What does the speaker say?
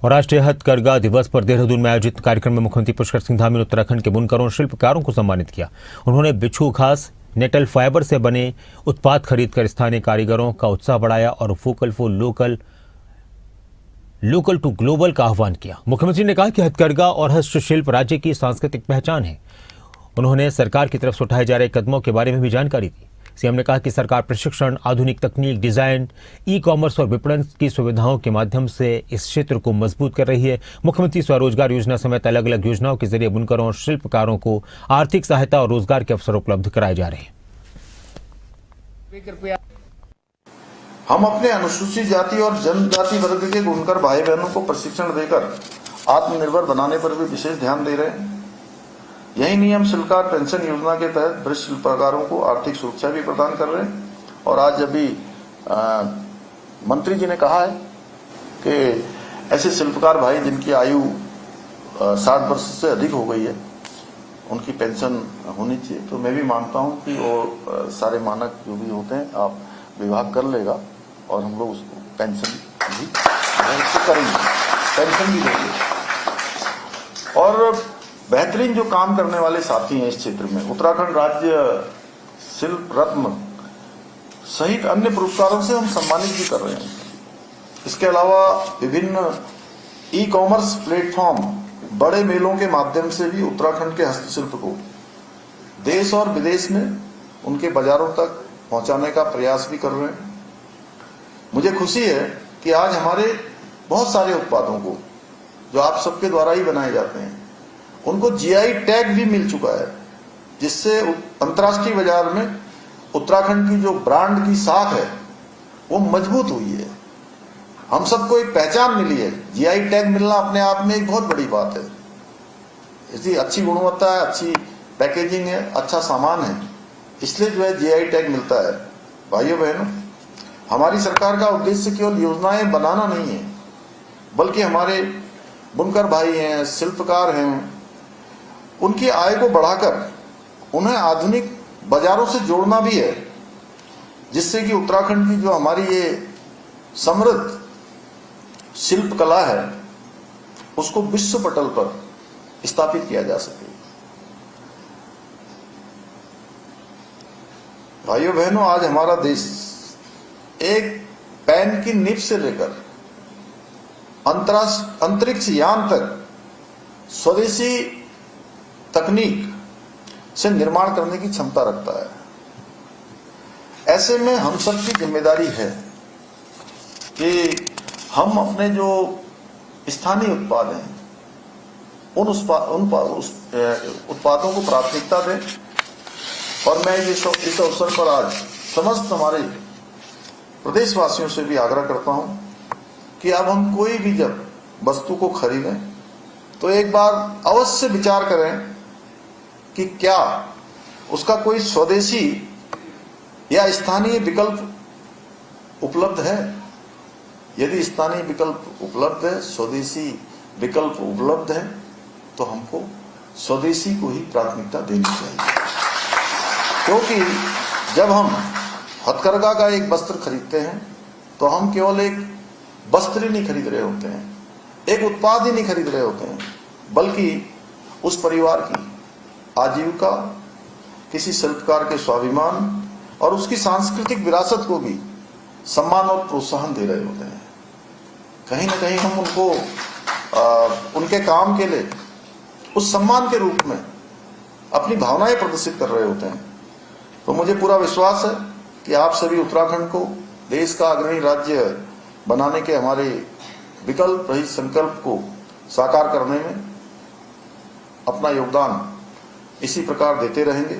और राष्ट्रीय हथकरघा दिवस पर देहरादून में आयोजित कार्यक्रम में मुख्यमंत्री पुष्कर सिंह धामी ने उत्तराखंड के बुनकरों और शिल्पकारों को सम्मानित किया। उन्होंने बिच्छू घास नेटल फाइबर से बने उत्पाद खरीदकर स्थानीय कारीगरों का उत्साह बढ़ाया और vocal for local to global का आह्वान किया। मुख्यमंत्री ने कहा कि हथकरघा और हस्तशिल्प राज्य की सांस्कृतिक पहचान है। उन्होंने सरकार की तरफ से उठाए जा रहे कदमों के बारे में भी जानकारी दी। सीएम ने कहा कि सरकार प्रशिक्षण, आधुनिक तकनीक, डिजाइन, ई कॉमर्स और विपणन की सुविधाओं के माध्यम से इस क्षेत्र को मजबूत कर रही है। मुख्यमंत्री स्वरोजगार योजना समेत अलग अलग योजनाओं के जरिए बुनकरों और शिल्पकारों को आर्थिक सहायता और रोजगार के अवसर उपलब्ध कराए जा रहे हैं। हम अपने अनुसूचित जाति और जनजाति वर्ग के बुनकर भाई बहनों को प्रशिक्षण देकर आत्मनिर्भर बनाने पर भी विशेष ध्यान दे रहे हैं। यही नियम शिल्पकार पेंशन योजना के तहत वरिष्ठ शिल्पकारों को आर्थिक सुरक्षा भी प्रदान कर रहे हैं। और आज अभी मंत्री जी ने कहा है कि ऐसे शिल्पकार भाई जिनकी आयु 60 वर्ष से अधिक हो गई है उनकी पेंशन होनी चाहिए। तो मैं भी मानता हूं कि वो सारे मानक जो भी होते हैं आप विभाग कर लेगा और हम लोग उसको पेंशन भी करेंगे, पेंशन भी देंगे। और बेहतरीन जो काम करने वाले साथी हैं इस क्षेत्र में, उत्तराखंड राज्य शिल्प रत्न सहित अन्य पुरस्कारों से हम सम्मानित भी कर रहे हैं। इसके अलावा विभिन्न ई कॉमर्स प्लेटफॉर्म, बड़े मेलों के माध्यम से भी उत्तराखंड के हस्तशिल्प को देश और विदेश में उनके बाजारों तक पहुंचाने का प्रयास भी कर रहे हैं। मुझे खुशी है कि आज हमारे बहुत सारे उत्पादों को जो आप सबके द्वारा ही बनाए जाते हैं उनको जीआई टैग भी मिल चुका है, जिससे अंतर्राष्ट्रीय बाजार में उत्तराखंड की जो ब्रांड की साख है वो मजबूत हुई है। हम सबको एक पहचान मिली है। जीआई टैग मिलना अपने आप में एक बहुत बड़ी बात है। इसलिए अच्छी गुणवत्ता है, अच्छी पैकेजिंग है, अच्छा सामान है, इसलिए जो है जीआई टैग मिलता है। भाइयों बहनों, हमारी सरकार का उद्देश्य केवल योजनाएं बनाना नहीं है, बल्कि हमारे बुनकर भाई हैं, शिल्पकार हैं, उनकी आय को बढ़ाकर उन्हें आधुनिक बाजारों से जोड़ना भी है, जिससे कि उत्तराखंड की जो हमारी ये समृद्ध शिल्प कला है उसको विश्व पटल पर स्थापित किया जा सके। भाइयों बहनों, आज हमारा देश एक पेन की निब से लेकर अंतरिक्ष यान तक स्वदेशी तकनीक से निर्माण करने की क्षमता रखता है। ऐसे में हम सबकी जिम्मेदारी है कि हम अपने जो स्थानीय उत्पाद हैं उन उत्पादों को प्राथमिकता दें। और मैं इस अवसर पर आज समस्त हमारे प्रदेशवासियों से भी आग्रह करता हूं कि अब हम कोई भी जब वस्तु को खरीदें तो एक बार अवश्य विचार करें कि क्या उसका कोई स्वदेशी या स्थानीय विकल्प उपलब्ध है। यदि स्थानीय विकल्प उपलब्ध है, स्वदेशी विकल्प उपलब्ध है, तो हमको स्वदेशी को ही प्राथमिकता देनी चाहिए। क्योंकि जब हम हथकरघा का एक वस्त्र खरीदते हैं तो हम केवल एक वस्त्र ही नहीं खरीद रहे होते हैं, एक उत्पाद ही नहीं खरीद रहे होते हैं, बल्कि उस परिवार की आजीविका, किसी शिल्पकार के स्वाभिमान और उसकी सांस्कृतिक विरासत को भी सम्मान और प्रोत्साहन दे रहे होते हैं। कहीं ना कहीं हम उनको उनके काम के लिए उस सम्मान के रूप में अपनी भावनाएं प्रदर्शित कर रहे होते हैं। तो मुझे पूरा विश्वास है कि आप सभी उत्तराखंड को देश का अग्रणी राज्य बनाने के हमारे विकल्प रहित संकल्प को साकार करने में अपना योगदान इसी प्रकार देते रहेंगे।